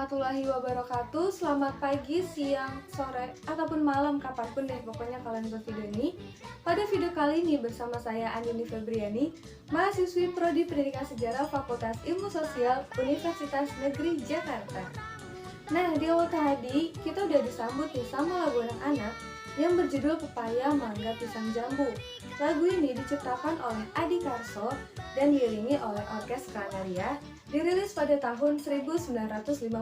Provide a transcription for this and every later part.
warahmatullahi wabarakatuh. Selamat pagi, siang, sore, ataupun malam, kapanpun deh pokoknya kalian nonton video ini. Pada video kali ini bersama saya Andini Febriani, mahasiswi Prodi Pendidikan Sejarah Fakultas Ilmu Sosial Universitas Negeri Jakarta. Nah, di awal tadi kita udah disambut nih sama lagu anak-anak yang berjudul Pepaya Mangga Pisang Jambu. Lagu ini diciptakan oleh Adi Karso dan diiringi oleh Orkes Kanaria, dirilis pada tahun 1955.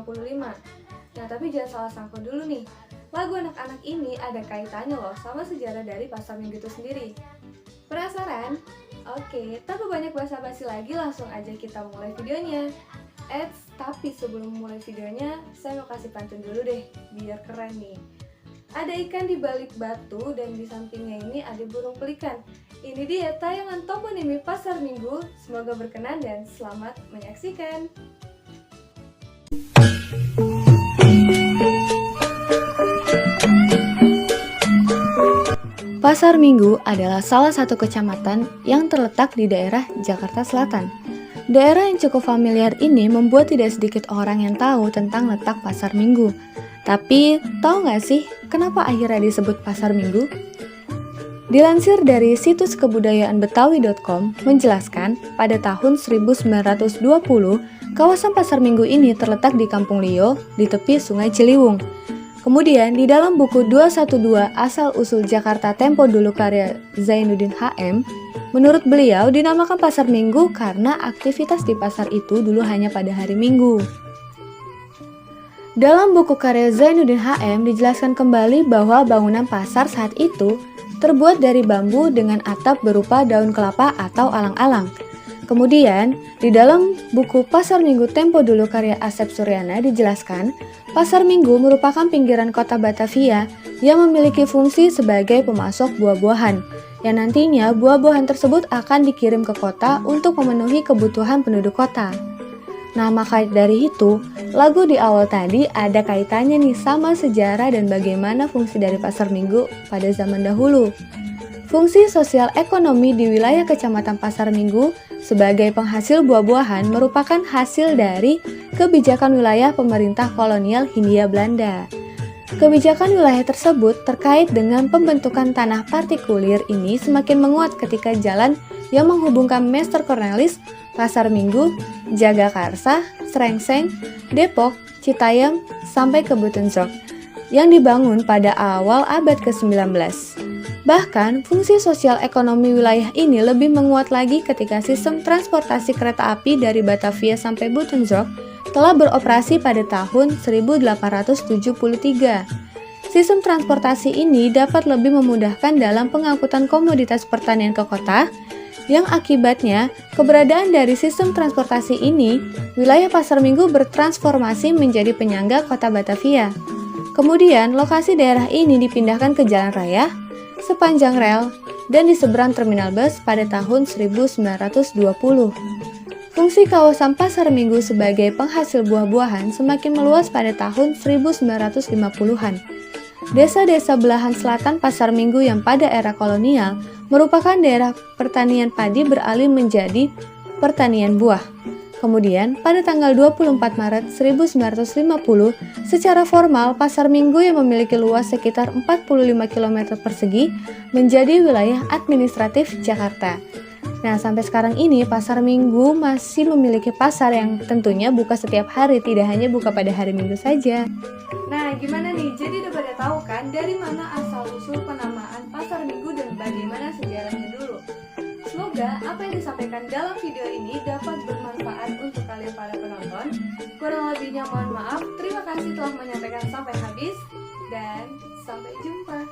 Nah, tapi jangan salah sangka dulu nih, lagu anak-anak ini ada kaitannya loh sama sejarah dari Pasar Minggu itu sendiri. Penasaran? Oke, tanpa banyak basa-basi lagi, langsung aja kita mulai videonya. Tapi sebelum mulai videonya, saya mau kasih pantun dulu deh, biar keren nih. Ada ikan di balik batu dan di sampingnya ini ada burung pelikan. Ini dia tayangan toponimi Pasar Minggu. Semoga berkenan dan selamat menyaksikan. Pasar Minggu adalah salah satu kecamatan yang terletak di daerah Jakarta Selatan. Daerah yang cukup familiar ini membuat tidak sedikit orang yang tahu tentang letak Pasar Minggu. Tapi, tahu nggak sih kenapa akhirnya disebut Pasar Minggu? Dilansir dari situs kebudayaan betawi.com menjelaskan, pada tahun 1920, kawasan Pasar Minggu ini terletak di Kampung Lio, di tepi Sungai Ciliwung. Kemudian, di dalam buku 212 Asal-Usul Jakarta Tempo Dulu karya Zainuddin HM, menurut beliau dinamakan Pasar Minggu karena aktivitas di pasar itu dulu hanya pada hari Minggu. Dalam buku karya Zainuddin HM dijelaskan kembali bahwa bangunan pasar saat itu terbuat dari bambu dengan atap berupa daun kelapa atau alang-alang. Kemudian, di dalam buku Pasar Minggu Tempo Dulu karya Asep Suryana dijelaskan, Pasar Minggu merupakan pinggiran kota Batavia yang memiliki fungsi sebagai pemasok buah-buahan, yang nantinya buah-buahan tersebut akan dikirim ke kota untuk memenuhi kebutuhan penduduk kota. Nah, maka dari itu, lagu di awal tadi ada kaitannya nih sama sejarah dan bagaimana fungsi dari Pasar Minggu pada zaman dahulu. Fungsi sosial ekonomi di wilayah Kecamatan Pasar Minggu sebagai penghasil buah-buahan merupakan hasil dari kebijakan wilayah pemerintah kolonial Hindia Belanda. Kebijakan wilayah tersebut terkait dengan pembentukan tanah partikulir ini semakin menguat ketika jalan yang menghubungkan Meester Cornelis, Pasar Minggu, Jagakarsa, Srengseng, Depok, Citayam, sampai ke Buitenzorg yang dibangun pada awal abad ke-19. Bahkan, fungsi sosial ekonomi wilayah ini lebih menguat lagi ketika sistem transportasi kereta api dari Batavia sampai Buitenzorg telah beroperasi pada tahun 1873. Sistem transportasi ini dapat lebih memudahkan dalam pengangkutan komoditas pertanian ke kota, yang akibatnya keberadaan dari sistem transportasi ini, wilayah Pasar Minggu bertransformasi menjadi penyangga kota Batavia. Kemudian, lokasi daerah ini dipindahkan ke jalan raya, sepanjang rel, dan di seberang terminal bus pada tahun 1920. Fungsi kawasan Pasar Minggu sebagai penghasil buah-buahan semakin meluas pada tahun 1950-an. Desa-desa belahan selatan Pasar Minggu yang pada era kolonial merupakan daerah pertanian padi beralih menjadi pertanian buah. Kemudian, pada tanggal 24 Maret 1950, secara formal Pasar Minggu yang memiliki luas sekitar 45 km persegi menjadi wilayah administratif Jakarta. Nah, sampai sekarang ini Pasar Minggu masih memiliki pasar yang tentunya buka setiap hari, tidak hanya buka pada hari Minggu saja. Nah, gimana nih? Jadi udah pada tahu kan dari mana asal-usul penamaan Pasar Minggu dan bagaimana sejarahnya dulu. Semoga apa yang disampaikan dalam video ini dapat bermanfaat untuk kalian para penonton. Kurang lebihnya mohon maaf. Terima kasih telah menyampaikan sampai habis dan sampai jumpa.